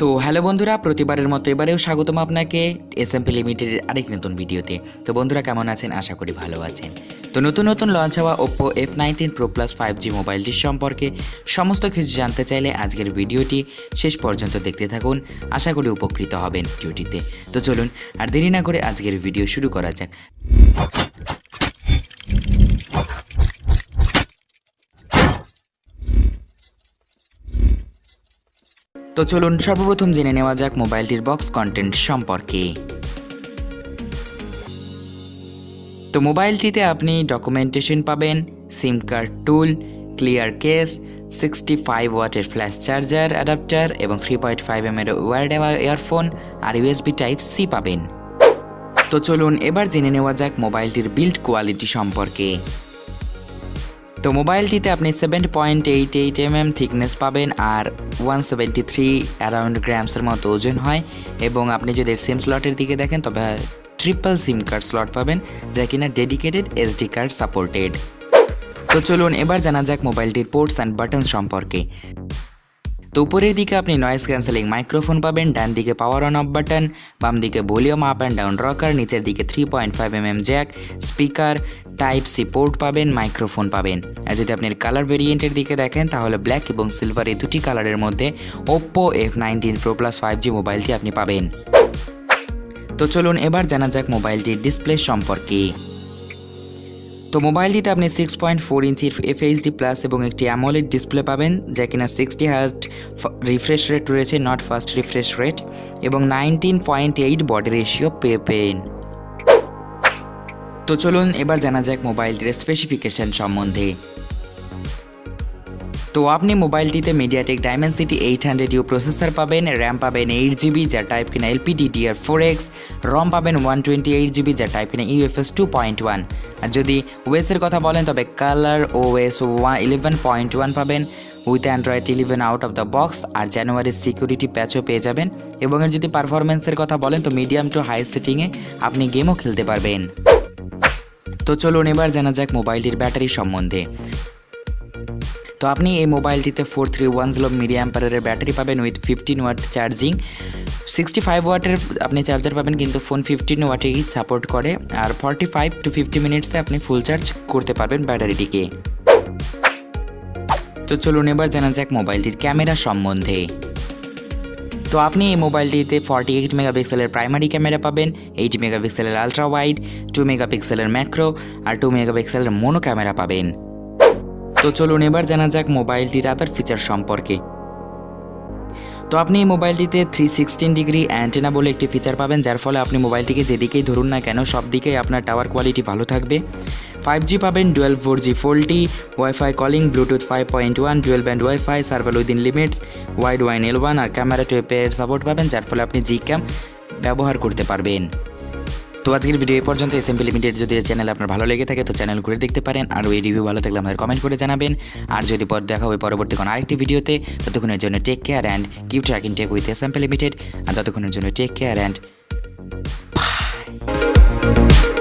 তো হ্যালো বন্ধুরা, প্রতিবারের মতো এবারেও স্বাগতম আপনাকে SMP লিমিটেডের আরেক নতুন ভিডিওতে। তো বন্ধুরা কেমন আছেন? আশা করি ভালো আছেন। তো নতুন লঞ্চ হওয়া Oppo F19Pro Plus 5G মোবাইলটির সম্পর্কে সমস্ত কিছু জানতে চাইলে আজকের ভিডিওটি শেষ পর্যন্ত দেখতে থাকুন। আশা করি উপকৃত হবেন ভিডিওটিতে। তো চলুন আর দেরি না করে আজকের ভিডিও শুরু করা যাক। তো চলুন সর্বপ্রথম জেনে নেওয়া যাক মোবাইলটির বক্স কন্টেন্ট সম্পর্কে। তো মোবাইলটিতে আপনি ডকুমেন্টেশন পাবেন, সিম কার্ড টুল, ক্লিয়ার কেস, 65 ওয়াটের ফ্ল্যাশ চার্জার অ্যাডাপ্টার এবং 3.5 mm এর ওয়্যার্ড ইয়ারফোন আর USB টাইপ সি পাবেন। তো চলুন এবার জেনে নেওয়া যাক মোবাইলটির বিল্ড কোয়ালিটি সম্পর্কে। তো মোবাইলটিতে আপনি 7.88 mm থিকনেস পাবেন আর 173 অ্যারাউন্ড গ্রামসের মতো ওজন হয়, এবং আপনি যদি সিম স্লটের দিকে দেখেন তবে ট্রিপল সিম কার্ড স্লট পাবেন, যা কিনা ডেডিকেটেড SD কার্ড সাপোর্টেড। তো চলুন এবার জানা যাক মোবাইলটির পোর্টস অ্যান্ড বাটন সম্পর্কে। তো উপরের দিকে আপনি নয়েজ ক্যান্সেলিং মাইক্রোফোন পাবেন, ডান দিকে পাওয়ার অন অফ বাটন, বাম দিকে volume up and down rocker, নিচের দিকে 3.5 mm jack, speaker, type C port পাবেন, মাইক্রোফোন পাবেন। আর যদি আপনি কালার ভেরিয়েন্টের দিকে দেখেন তাহলে ব্ল্যাক এবং সিলভার এই দুটি কালারের মধ্যে Oppo F19Pro Plus 5G মোবাইলটি আপনি পাবেন। তো চলুন এবার জানা যাক মোবাইলটির ডিসপ্লে সম্পর্কে। তো মোবাইলটিতে আপনি 6.4 ইঞ্চির FHD প্লাস এবং একটি অ্যামোলেড ডিসপ্লে পাবেন, যা কিনা 60 হার্টজ রিফ্রেশ রেট রয়েছে, নট ফাস্ট রিফ্রেশ রেট, এবং 19.8 বডি রেশিও পেন। তো চলুন এবার জানা যাক মোবাইলটির স্পেসিফিকেশন সম্বন্ধে। তো আপনি মোবাইলটিতে মিডিয়াটেক ডাইমেনসিটি 800U প্রসেসর পাবেন, র্যাম পাবেন 8GB যা টাইপ কিনা LPDDR4X, রম পাবেন 128GB যা টাইপ কিনা UFS 2.1। আর যদি ওএসের কথা বলেন তবে কালার OS 11.1 পাবেন with Android 11 out of the box, আর জানুয়ারির সিকিউরিটি প্যাচও পেয়ে যাবেন। এবং এর যদি পারফরমেন্সের কথা বলেন তো মিডিয়াম টু হাই সেটিংয়ে আপনি গেমও খেলতে পারবেন। তো চলুন এবার জানা যাক মোবাইলটির ব্যাটারি সম্বন্ধে। তো আপনি এই মোবাইলটিতে 4310 mAh ব্যাটারি পাবেন উইথ 15 ওয়াট চার্জিং, 65 ওয়াটের আপনি চার্জার পাবেন, কিন্তু ফোন 15 ওয়াটেই সাপোর্ট করে, আর 45 to 50 মিনিটসে আপনি ফুল চার্জ করতে পারবেন ব্যাটারিটিকে। তো চলুন এবার জানা যাক মোবাইলটির ক্যামেরা সম্বন্ধে। তো আপনি এই মোবাইলটিতে 48 মেগাপিক্সেলের প্রাইমারি ক্যামেরা পাবেন, 8 মেগাপিক্সেলের আলট্রা ওয়াইড, 2 মেগাপিক্সেলের ম্যাক্রো আর 2 মেগাপিক্সেলের মোনো ক্যামেরা পাবেন। তো চলুন এবার জানা যাক মোবাইলটির আদার ফিচার সম্পর্কে। তো আপনি এই মোবাইলটিতে 316 ডিগ্রি অ্যান্টেনা বলে একটি ফিচার পাবেন, যার ফলে আপনি মোবাইলটিকে যেদিকেই ধরুন না কেন সব দিকেই আপনার টাওয়ার কোয়ালিটি ভালো থাকবে। 5G পাবেন, dual 4G 4T, wifi calling, Bluetooth 5.1, dual band wifi, server within limits, wide wine L1 আর ক্যামেরা টু এর সাপোর্ট পাবেন, যার ফলে আপনি জি ক্যাম ব্যবহার করতে পারবেন। তো আজকের ভিডিও এই পর্যন্ত। SMP লিমিটেড যদি চ্যানেল আপনার ভালো লেগে থাকে তো চ্যানেল ঘুরে দেখতে পারেন, আর এই রিভিউ ভালো থাকলে আমাদের কমেন্ট করে জানাবেন। আর যদি দেখা হবে পরবর্তী কোনো আরেকটি ভিডিওতে, ততক্ষণের জন্য take care and keep tracking tech with SMP limited. আর ততক্ষণের জন্য টেক কেয়ার অ্যান্ড বাই।